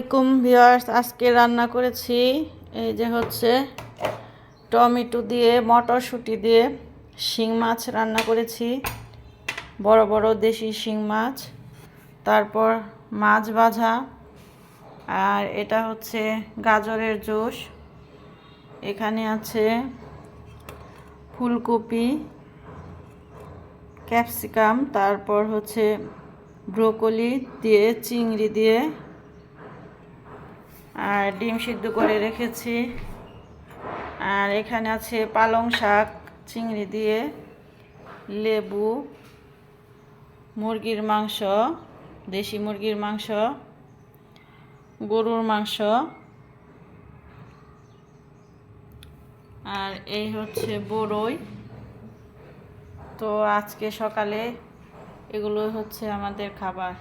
আসসালামাইকুম ভিউয়ার্স, আজকে রান্না করেছি এই যে হচ্ছে টমেটো দিয়ে মটরশুঁটি দিয়ে শিং মাছ রান্না করেছি, বড় বড় দেশি শিং মাছ। তারপর মাছ ভাজা, আর এটা হচ্ছে গাজরের জুস। এখানে আছে ফুলকপি, ক্যাপসিকাম, তারপর হচ্ছে ব্রোকলি দিয়ে চিংড়ি দিয়ে, আর ডিম সিদ্ধ করে রেখেছি। আর এখানে আছে পালং শাক চিংড়ি দিয়ে, লেবু, মুরগির মাংস, দেশি মুরগির মাংস, গরুর মাংস, আর এই হচ্ছে বড়ই। তো আজকে সকালে এগুলো হচ্ছে আমাদের খাবার।